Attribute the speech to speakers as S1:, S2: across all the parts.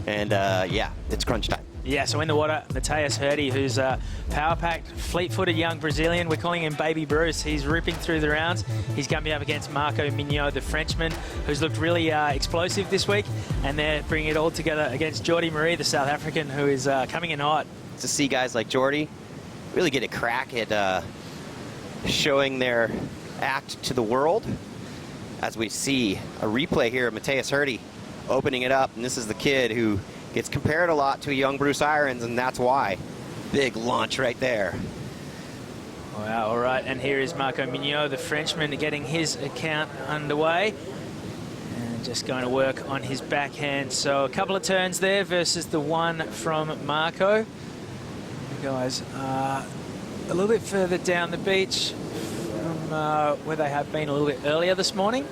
S1: And yeah, it's crunch time.
S2: Yeah, so in the water, Mateus Herdy, who's a power-packed, fleet-footed young Brazilian. We're calling him Baby Bruce. He's ripping through the rounds. He's coming up against Marco Mignot, the Frenchman, who's looked really explosive this week. And they're bringing it all together against Jordy Maree, the South African, who is coming in hot.
S1: To see guys like Jordy really get a crack at showing their act to the world, as we see a replay here of Mateus Herdy opening it up. And this is the kid who gets compared a lot to a young Bruce Irons, and that's why. Big launch right there.
S2: Wow, all right, and here is Marco Mignot, the Frenchman, getting his account underway. And just going to work on his backhand. So a couple of turns there versus the one from Marco. The guys are a little bit further down the beach from where they have been a little bit earlier this morning.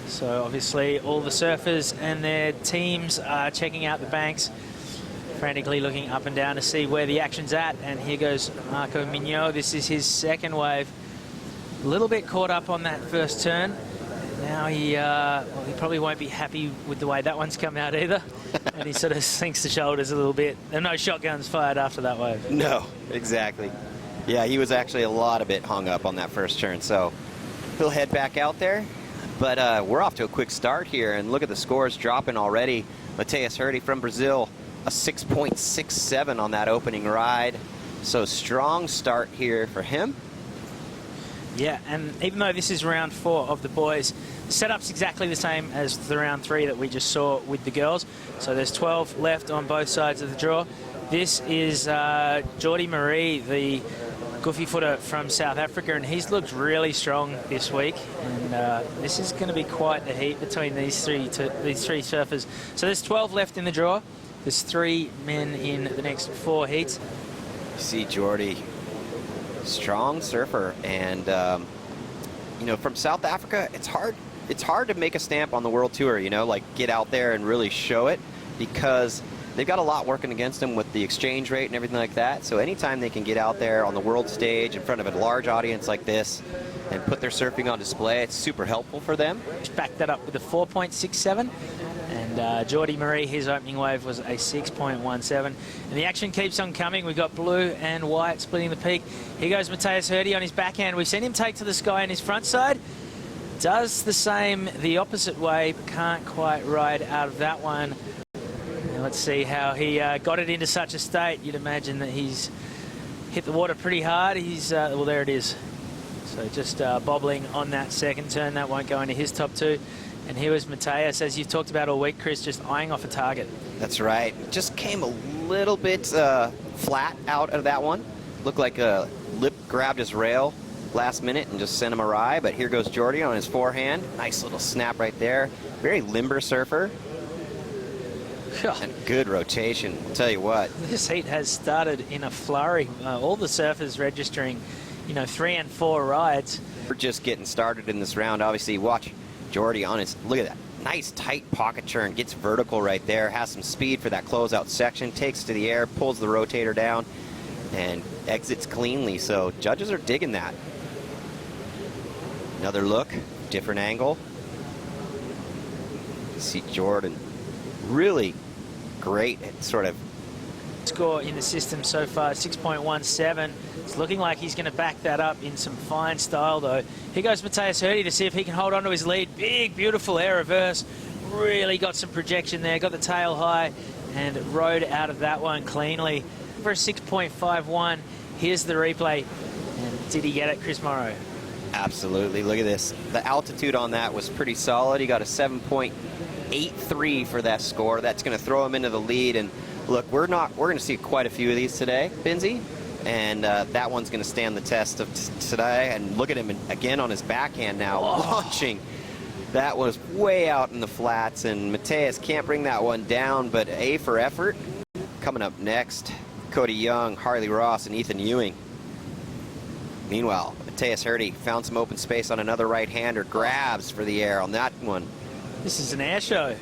S2: So obviously all the surfers and their teams are checking out the banks, frantically looking up and down to see where the action's at. And here goes Marco Mignot. This is his second wave. A little bit caught up on that first turn. Now he probably won't be happy with the way that one's come out either. And he sort of sinks the shoulders a little bit. There are no shotguns fired after that wave.
S1: No, exactly. Yeah, he was actually a bit hung up on that first turn. So he'll head back out there. But we're off to a quick start here, and look at the scores dropping already. Mateus Herdy from Brazil, a 6.67 on that opening ride. So strong start here for him.
S2: Yeah, and even though this is round 4 of the boys, the setup's exactly the same as the round 3 that we just saw with the girls. So there's 12 left on both sides of the draw. This is Jordy Maree, the goofy footer from South Africa, and he's looked really strong this week. And this is going to be quite the heat between these three surfers. So there's 12 left in the draw. There's 3 men in the next 4 heats.
S1: You see Jordy, strong surfer, and you know, from South Africa, it's hard to make a stamp on the World Tour. You know, like get out there and really show it, because they've got a lot working against them with the exchange rate and everything like that. So anytime they can get out there on the world stage in front of a large audience like this and put their surfing on display, it's super helpful for them.
S2: Just backed that up with a 4.67. And Jordy Maree, his opening wave was a 6.17. And the action keeps on coming. We've got blue and white splitting the peak. Here goes Mateus Herdy on his backhand. We've seen him take to the sky on his front side. Does the same the opposite way, but can't quite ride out of that one. Let's see how he got it into such a state. You'd imagine that he's hit the water pretty hard. He's, well, there it is. So just bobbling on that second turn. That won't go into his top 2. And here was Mateus, as you've talked about all week, Chris, just eyeing off a target.
S1: That's right. Just came a little bit flat out of that one. Looked like a lip grabbed his rail last minute and just sent him awry. But here goes Jordy on his forehand. Nice little snap right there. Very limber surfer. And good rotation, I'll tell you what.
S2: This heat has started in a flurry. All the surfers registering, you know, 3 and 4 rides.
S1: We're just getting started in this round. Obviously, watch Jordy on his, look at that. Nice tight pocket turn, gets vertical right there, has some speed for that closeout section, takes to the air, pulls the rotator down, and exits cleanly. So judges are digging that. Another look, different angle. See Jordan really great at sort of
S2: score in the system so far, 6.17. It's looking like he's going to back that up in some fine style, though. Here goes Mateus Herdy to see if he can hold on to his lead. Big, beautiful air reverse. Really got some projection there. Got the tail high and rode out of that one cleanly. For a 6.51, here's the replay. And did he get it, Chris Morrow?
S1: Absolutely. Look at this. The altitude on that was pretty solid. He got a 7.83 for that score. That's going to throw him into the lead. And look, we're going to see quite a few of these today, Benzie, and that one's going to stand the test of today. And look at him again on his backhand now, launching. That was way out in the flats, and Mateus can't bring that one down, but A for effort. Coming up next, Cody Young, Harley Ross, and Ethan Ewing. Meanwhile, Mateus Herdy found some open space on another right-hander, grabs for the air on that one.
S2: This is an air show.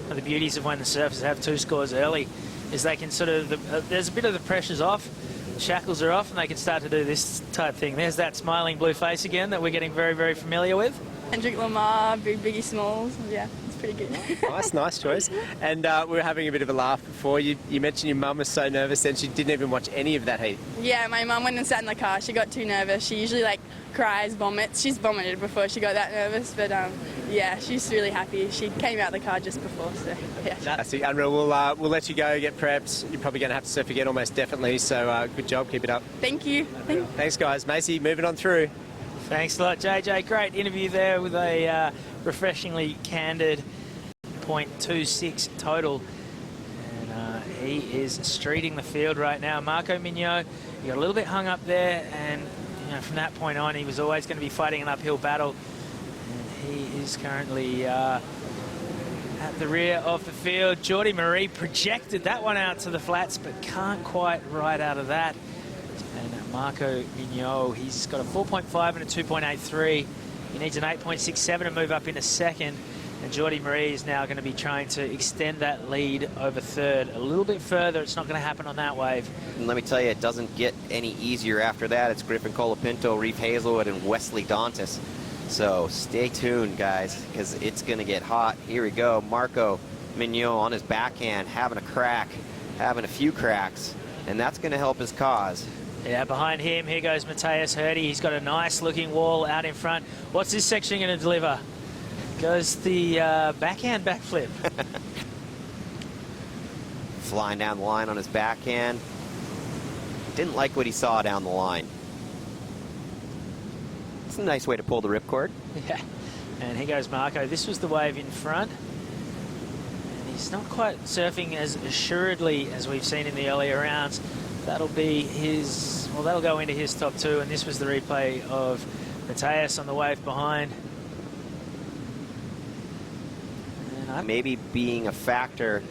S2: One of the beauties of when the surfers have 2 scores early is they can sort of, there's a bit of the pressure's off, the shackles are off, and they can start to do this type thing. There's that smiling blue face again that we're getting very, very familiar with.
S3: Kendrick Lamar, Biggie Smalls, yeah, it's pretty good.
S4: Nice choice. And we were having a bit of a laugh before. You mentioned your mum was so nervous and she didn't even watch any of that heat.
S3: Yeah, my mum went and sat in the car. She got too nervous. She usually like cries, vomits. She's vomited before she got that nervous, but yeah, she's really happy. She came out of the car just before, so yeah.
S4: That's unreal. We'll let you go, get prepped. You're probably going to have to surf again almost definitely, so good job, keep it up.
S3: Thank you.
S4: Thanks guys. Macy, moving on through.
S2: Thanks a lot, JJ. Great interview there with a refreshingly candid 0.26 total. And he is streeting the field right now. Marco Mignot, he got a little bit hung up there, and from that point on, he was always going to be fighting an uphill battle. And he is currently at the rear of the field. Jordy Maree projected that one out to the flats, but can't quite ride out of that. And Marco Mignot, he's got a 4.5 and a 2.83. He needs an 8.67 to move up into second. And Jordy Maree is now going to be trying to extend that lead over third a little bit further. It's not going to happen on that wave.
S1: And let me tell you, it doesn't get any easier after that. It's Griffin Colapinto, Reef Hazelwood, and Wesley Dantas. So stay tuned, guys, because it's going to get hot. Here we go. Marco Mignot on his backhand, having a crack, having a few cracks, and that's going to help his cause.
S2: Yeah, behind him, here goes Mateus Herdy. He's got a nice-looking wall out in front. What's this section going to deliver? Goes the backhand backflip.
S1: Flying down the line on his backhand. Didn't like what he saw down the line. It's a nice way to pull the ripcord.
S2: Yeah, and here goes Marco. This was the wave in front. And he's not quite surfing as assuredly as we've seen in the earlier rounds. That'll be his, well, that'll go into his top two, and this was the replay of Mateus on the wave behind.
S1: Maybe being a factor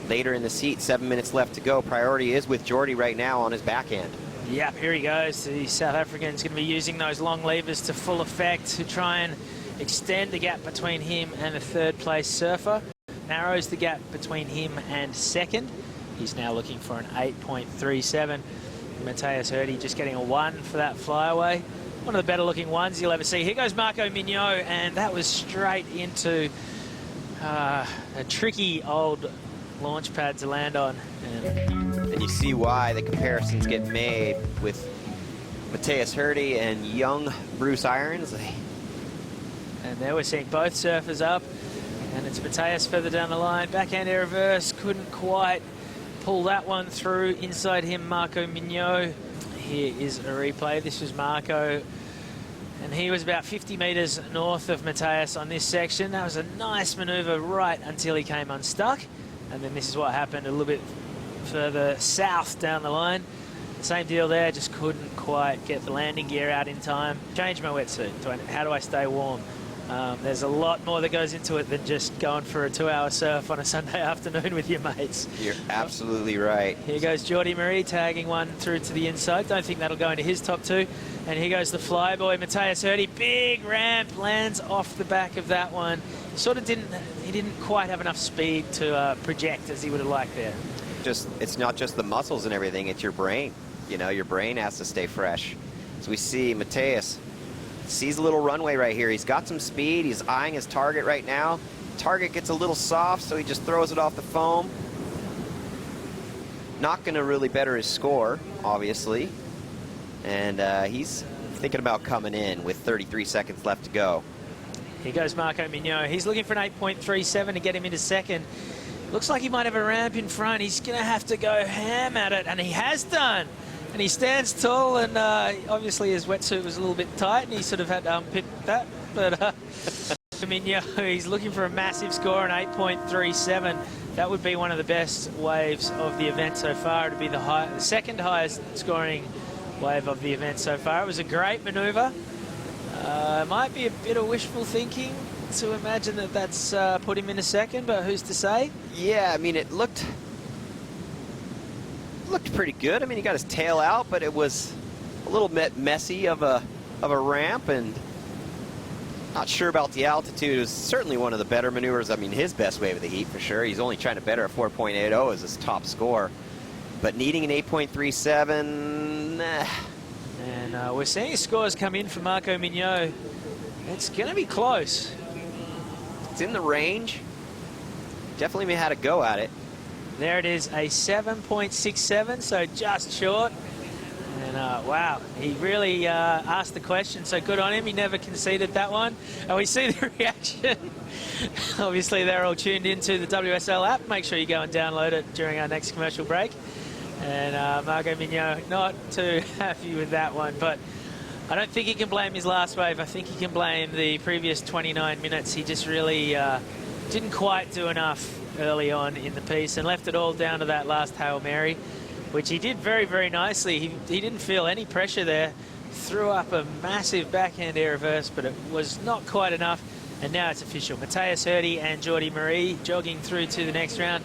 S1: later in the seat. 7 minutes left to go. Priority is with Jordy right now on his backhand.
S2: Yep, here he goes. The South African's going to be using those long levers to full effect to try and extend the gap between him and the third place surfer. Narrows the gap between him and second. He's now looking for an 8.37. Mateus Herdy just getting a 1 for that flyaway. One of the better looking ones you'll ever see. Here goes Marco Mignot, and that was straight into a tricky old launch pad to land on.
S1: And you see why the comparisons get made with Mateus Herdy and young Bruce Irons.
S2: And there we're seeing both surfers up, and it's Mateus further down the line. Backhand air reverse, couldn't quite pull that one through. Inside him, Marco Mignot. Here is a replay. This was Marco, and he was about 50 metres north of Mateus on this section. That was a nice manoeuvre right until he came unstuck. And then this is what happened a little bit further south down the line. Same deal there, just couldn't quite get the landing gear out in time. Change my wetsuit. How do I stay warm? There's a lot more that goes into it than just going for a 2-hour surf on a Sunday afternoon with your mates.
S1: You're absolutely right.
S2: Here goes Jordy Maree tagging one through to the inside. Don't think that'll go into his top two. And here goes the flyboy, Mateus Herdy. Big ramp, lands off the back of that one. Sort of he didn't quite have enough speed to project as he would have liked there.
S1: It's not just the muscles and everything, it's your brain. You know, your brain has to stay fresh. So we see Mateus sees a little runway right here. He's got some speed. He's eyeing his target right now. Target gets a little soft, so he just throws it off the foam. Not going to really better his score, obviously. And he's thinking about coming in with 33 seconds left to go.
S2: Here goes Marco Mignot. He's looking for an 8.37 to get him into second. Looks like he might have a ramp in front. He's going to have to go ham at it, and he has done. And he stands tall, and obviously his wetsuit was a little bit tight, and he sort of had to unpick that. But Mignot, he's looking for a massive score, an 8.37. That would be one of the best waves of the event so far. It would be the second highest scoring wave of the event so far. It was a great manoeuvre. Might be a bit of wishful thinking to imagine that that's put him in a second, but who's to say?
S1: Yeah, I mean, it looked pretty good. I mean, he got his tail out, but it was a little bit messy of a ramp, and not sure about the altitude. It was certainly one of the better maneuvers. I mean, his best wave of the heat for sure. He's only trying to better a 4.80 as his top score, but needing an 8.37. Nah.
S2: And we're seeing scores come in for Marco Mignot. It's going to be close.
S1: It's in the range. Definitely had a go at it.
S2: There it is, a 7.67, so just short. And wow, he really asked the question, so good on him. He never conceded that one. And we see the reaction. Obviously, they're all tuned into the WSL app. Make sure you go and download it during our next commercial break. And Marco Mignot not too happy with that one, but I don't think he can blame his last wave. I think he can blame the previous 29 minutes. He just really didn't quite do enough early on in the piece and left it all down to that last Hail Mary, which he did very, very nicely. He didn't feel any pressure there. Threw up a massive backhand air reverse, but it was not quite enough. And now it's official. Mateus, Herdy and Jordy Maree jogging through to the next round.